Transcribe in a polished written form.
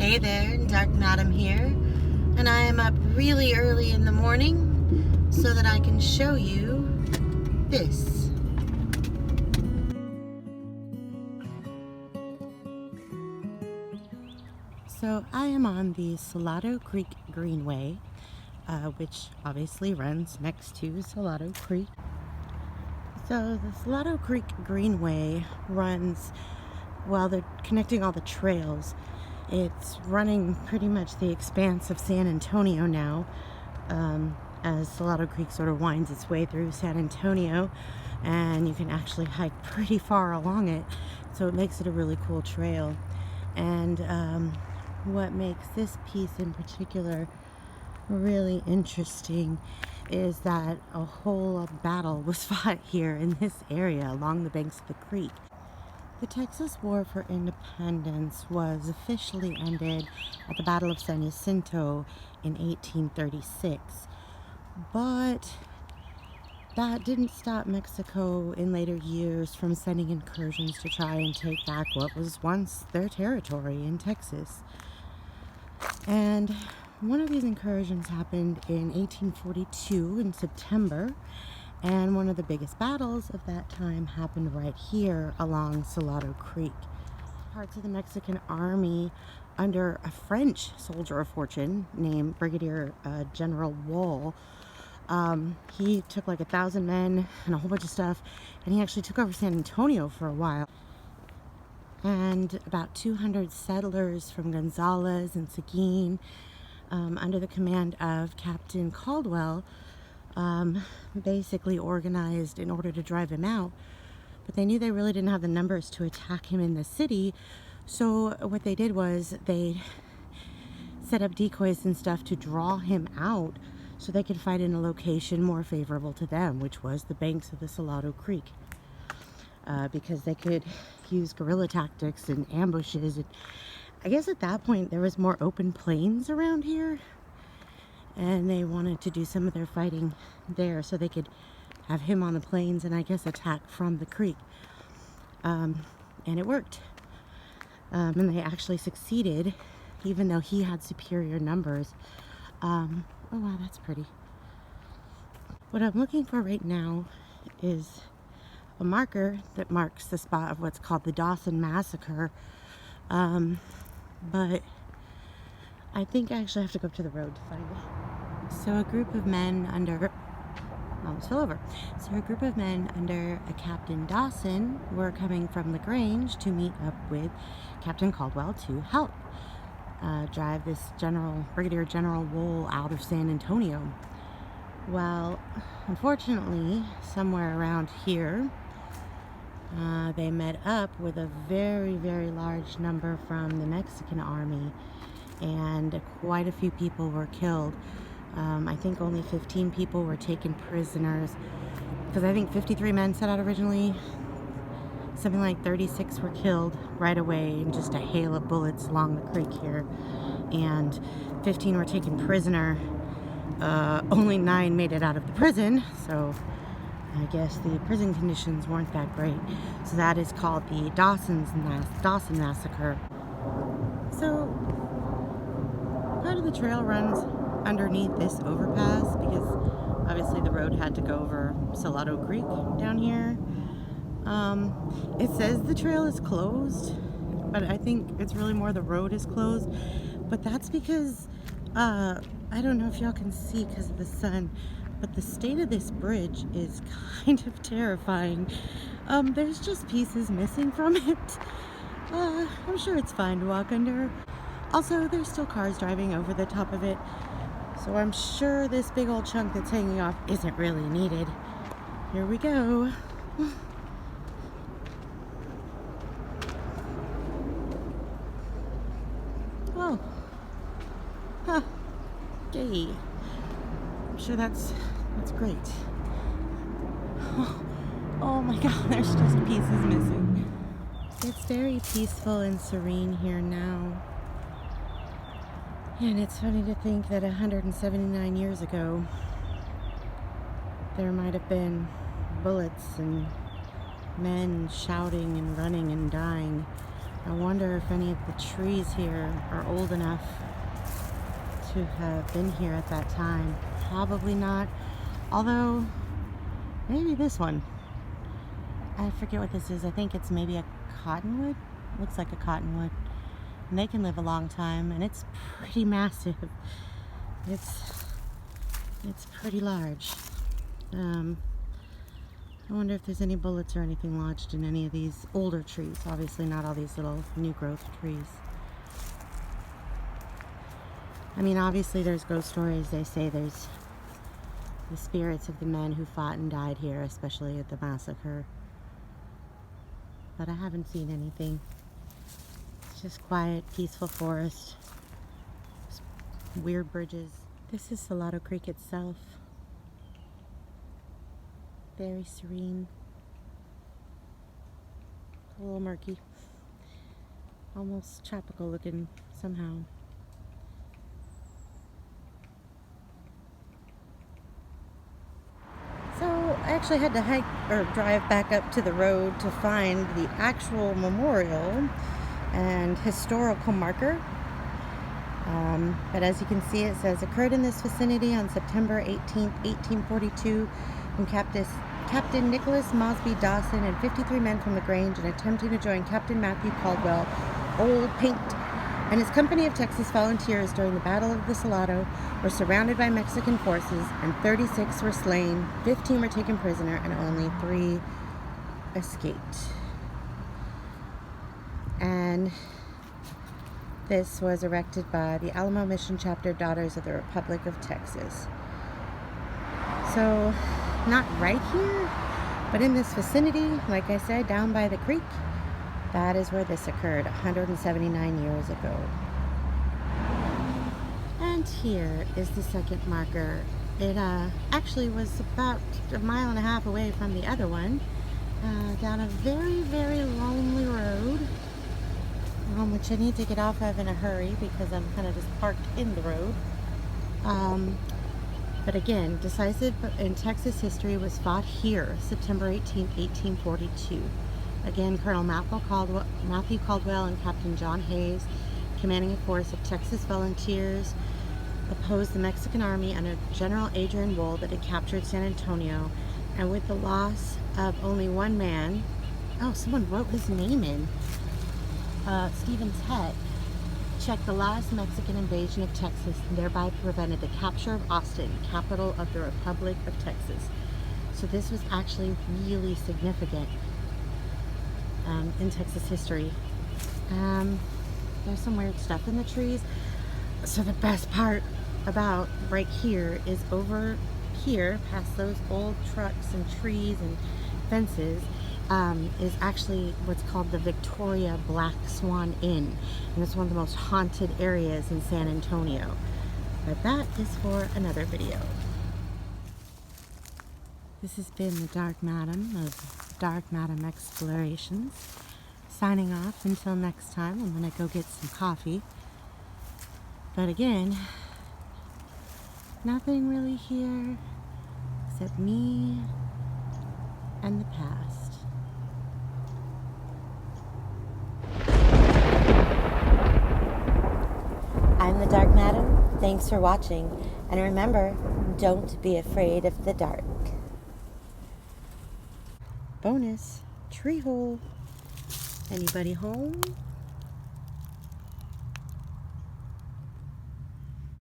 Hey there, Dark Madam here, and I am up really early in the morning so that I can show you this. So I am on the Salado Creek Greenway, which obviously runs next to Salado Creek. So the Salado Creek Greenway runs while they're connecting all the trails. It's running pretty much the expanse of San Antonio now, as Salado Creek sort of winds its way through San Antonio, and you can actually hike pretty far along it, so it makes it a really cool trail. And what makes this piece in particular really interesting is that a whole battle was fought here in this area along the banks of the creek. The Texas War for Independence was officially ended at the Battle of San Jacinto in 1836, but that didn't stop Mexico in later years from sending incursions to try and take back what was once their territory in Texas. And one of these incursions happened in 1842 in September, and one of the biggest battles of that time happened right here along Salado Creek. Parts of the Mexican army under a French soldier of fortune named Brigadier General Wool. He took like 1,000 men and a whole bunch of stuff, and he actually took over San Antonio for a while. And about 200 settlers from Gonzales and Seguin, under the command of Captain Caldwell, basically organized in order to drive him out. But they knew they really didn't have the numbers to attack him in the city, so what they did was they set up decoys and stuff to draw him out so they could fight in a location more favorable to them, which was the banks of the Salado Creek, because they could use guerrilla tactics and ambushes. And I guess at that point there was more open plains around here, and they wanted to do some of their fighting there so they could have him on the plains and I guess attack from the creek. And it worked. And they actually succeeded, even though he had superior numbers. Oh wow, that's pretty. What I'm looking for right now is a marker that marks the spot of what's called the Dawson Massacre. But I think I actually have to go up to the road to find it. So a group of men under, almost fell over. So a group of men under a Captain Dawson were coming from LaGrange to meet up with Captain Caldwell to help drive this Brigadier General Wool out of San Antonio. Well, unfortunately, somewhere around here, they met up with a very, very large number from the Mexican army, and quite a few people were killed. I think only 15 people were taken prisoners, because I think 53 men set out originally. Something like 36 were killed right away in just a hail of bullets along the creek here, and 15 were taken prisoner. Only 9 made it out of the prison, so I guess the prison conditions weren't that great. So that is called the Dawson Massacre. So part of the trail runs underneath this overpass, because obviously the road had to go over Salado Creek down here. It says the trail is closed, but I think it's really more the road is closed. But that's because I don't know if y'all can see because of the sun, but the state of this bridge is kind of terrifying. There's just pieces missing from it. I'm sure it's fine to walk under. Also, there's still cars driving over the top of it, so I'm sure this big old chunk that's hanging off isn't really needed. Here we go. Oh. Huh. Yay. I'm sure that's great. Oh my god, there's just pieces missing. It's very peaceful and serene here now. And it's funny to think that 179 years ago, there might have been bullets and men shouting and running and dying I wonder if any of the trees here are old enough to have been here at that time. Probably not. Although, maybe this one. I forget what this is. I think it's maybe a cottonwood. Looks like a cottonwood. And they can live a long time, and it's pretty massive. It's pretty large. I wonder if there's any bullets or anything lodged in any of these older trees. Obviously not all these little new growth trees. I mean, obviously there's ghost stories. They say there's the spirits of the men who fought and died here, especially at the massacre. But I haven't seen anything. It's just quiet, peaceful forest. Just weird bridges. This is Salado Creek itself. Very serene. A little murky. Almost tropical looking somehow. So I actually had to hike or drive back up to the road to find the actual memorial and historical marker. But as you can see, it says occurred in this vicinity on September 18th, 1842, when Captain Nicholas Mosby Dawson and 53 men from the Grange, and attempting to join Captain Matthew Caldwell, Old Paint, and his company of Texas volunteers during the Battle of the Salado, were surrounded by Mexican forces, and 36 were slain, 15 were taken prisoner, and only 3 escaped. And this was erected by the Alamo Mission Chapter Daughters of the Republic of Texas. So, not right here, but in this vicinity, like I said, down by the creek, that is where this occurred 179 years ago. And here is the second marker. It actually was about a mile and a half away from the other one, down a very, very lonely road, which I need to get off of in a hurry because I'm kind of just parked in the road. But again, decisive in Texas history was fought here, September 18, 1842. Again, Colonel Matthew Caldwell and Captain John Hayes, commanding a force of Texas volunteers, opposed the Mexican army under General Adrian Wool that had captured San Antonio, and with the loss of only one man, oh, someone wrote his name in, Stephen Ted, checked the last Mexican invasion of Texas and thereby prevented the capture of Austin, capital of the Republic of Texas. So this was actually really significant in Texas history. There's some weird stuff in the trees. So the best part about right here is over here, past those old trucks and trees and fences, is actually what's called the Victoria Black Swan Inn, and it's one of the most haunted areas in San Antonio. But that is for another video. This has been the Dark Madam of Dark Madam Explorations. Signing off until next time. I'm gonna go get some coffee. But again, nothing really here except me and the past. I'm the Dark Madam. Thanks for watching. And remember, don't be afraid of the dark. Bonus, tree hole. Anybody home?